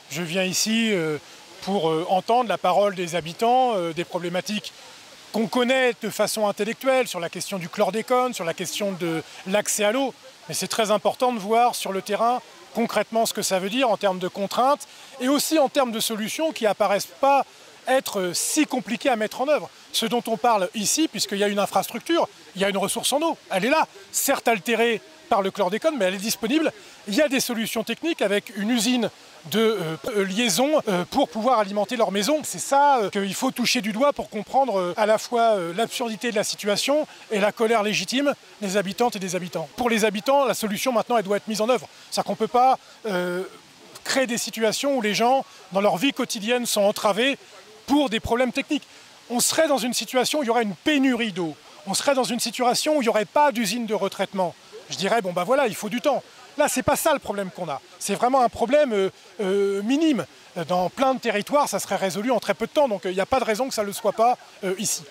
Je viens ici pour entendre la parole des habitants, des problématiques qu'on connaît de façon intellectuelle sur la question du chlordécone, sur la question de l'accès à l'eau. Mais c'est très important de voir sur le terrain concrètement ce que ça veut dire en termes de contraintes et aussi en termes de solutions qui apparaissent pas être si compliquées à mettre en œuvre. Ce dont on parle ici, puisqu'il y a une infrastructure, il y a une ressource en eau, elle est là, certes altérée par le chlordécone, mais elle est disponible. Il y a des solutions techniques avec une usine de liaison pour pouvoir alimenter leur maison. C'est ça qu'il faut toucher du doigt pour comprendre à la fois l'absurdité de la situation et la colère légitime des habitantes et des habitants. Pour les habitants, la solution maintenant, elle doit être mise en œuvre. C'est-à-dire qu'on ne peut pas créer des situations où les gens, dans leur vie quotidienne, sont entravés pour des problèmes techniques. On serait dans une situation où il y aurait une pénurie d'eau. On serait dans une situation où il n'y aurait pas d'usine de retraitement. Je dirais, bon ben voilà, il faut du temps. Là, c'est pas ça le problème qu'on a. C'est vraiment un problème minime. Dans plein de territoires, ça serait résolu en très peu de temps. Donc il n'y a pas de raison que ça ne le soit pas ici.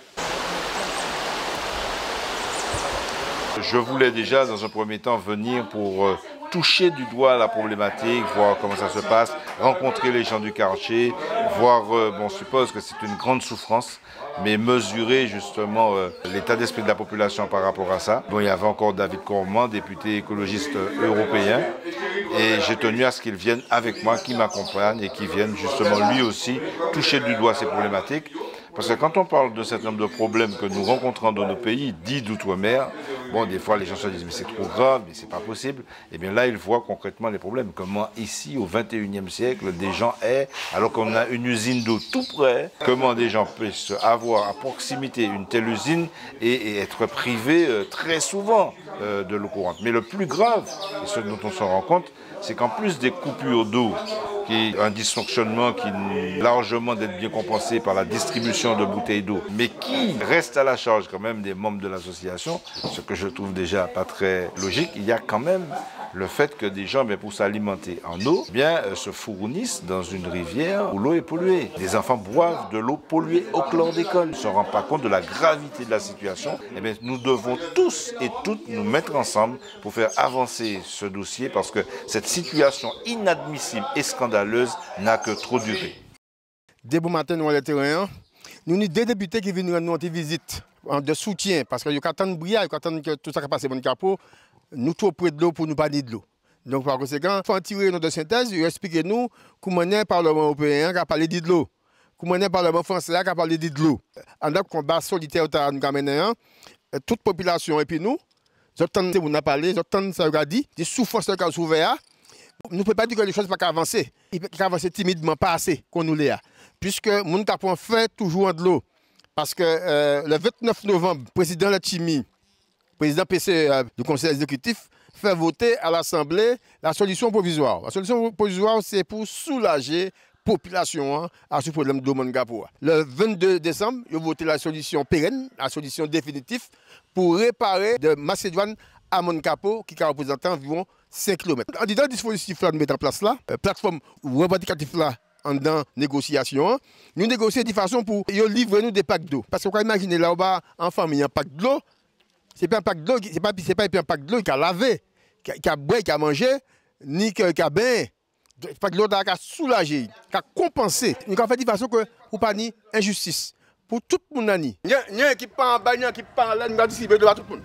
Je voulais déjà, dans un premier temps, venir pour toucher du doigt la problématique, voir comment ça se passe, rencontrer les gens du quartier, voir, on suppose que c'est une grande souffrance, mais mesurer justement l'état d'esprit de la population par rapport à ça. Bon, il y avait encore David Cormand, député écologiste européen, et j'ai tenu à ce qu'il vienne avec moi, qu'il m'accompagne et qu'il vienne justement lui aussi toucher du doigt ces problématiques. Parce que quand on parle de certain nombre de problèmes que nous rencontrons dans nos pays dits d'outre-mer, bon, des fois les gens se disent mais c'est trop grave, mais c'est pas possible. Et bien là, ils voient concrètement les problèmes. Comment ici, au XXIe siècle, des gens aient, alors qu'on a une usine d'eau tout près, comment des gens puissent avoir à proximité une telle usine et être privés très souvent de l'eau courante. Mais le plus grave, et ce dont on se rend compte, c'est qu'en plus des coupures d'eau, qui est un dysfonctionnement qui est largement d'être bien compensé par la distribution de bouteilles d'eau, mais qui reste à la charge quand même des membres de l'association, ce que je trouve déjà pas très logique, il y a quand même le fait que des gens, pour s'alimenter en eau, se fournissent dans une rivière où l'eau est polluée. Les enfants boivent de l'eau polluée au chlordécone. Ils ne se rendent pas compte de la gravité de la situation. Nous devons tous et toutes nous mettre ensemble pour faire avancer ce dossier parce que cette situation inadmissible et scandaleuse n'a que trop duré. Dès bon matin, nous, à le terrain, nous avons deux députés qui viennent nous rendre visite de soutien parce qu'il y a attendre brillard, il y a attendre que tout ça qui passe dans le capot. Nous trop près de l'eau pour nous parler de l'eau. Donc par conséquent, il faut en tirer notre synthèse et expliquer nous comment le Parlement européen a parlé de l'eau, comment le Parlement français a parlé de l'eau. En tant que combat solitaire, nous avons toute population et puis nous attendons nous a parlé, attendons ça a dit, des souffrances qui sont ouvertes. Nous ne pouvons pas dire que les choses ne peuvent pas avancer. Il peut avancer timidement, pas assez qu'on nous l'a. Puisque nous avons fait toujours de l'eau. Parce que le 29 novembre, le président Letchimy, président PC du conseil exécutif, fait voter à l'Assemblée la solution provisoire. La solution provisoire, c'est pour soulager la population à ce problème de Mangapoa. Le 22 décembre, il a voté la solution pérenne, la solution définitive, pour réparer de Macédoine à Mangapo, qui représente environ 5 km. En disant le dispositif là, de mettre en place là, plateforme revendicative là, en dans négociation, nous négocions de façon pour livrer nous des packs d'eau. Parce qu'on peut imaginer là-bas, en famille, un pack d'eau, ce n'est pas un pack d'eau, c'est pas un pack d'eau qui a lavé, qui a boire, qui a mangé, ni qui a bain. Un pack d'eau qui a soulagé, qui a compensé. Nous avons fait de façon que pour pas ni injustice. Pour tout le monde. Il y a un qui part en bas, il y a un qui part en l'air, nous avons distribué de tout le monde.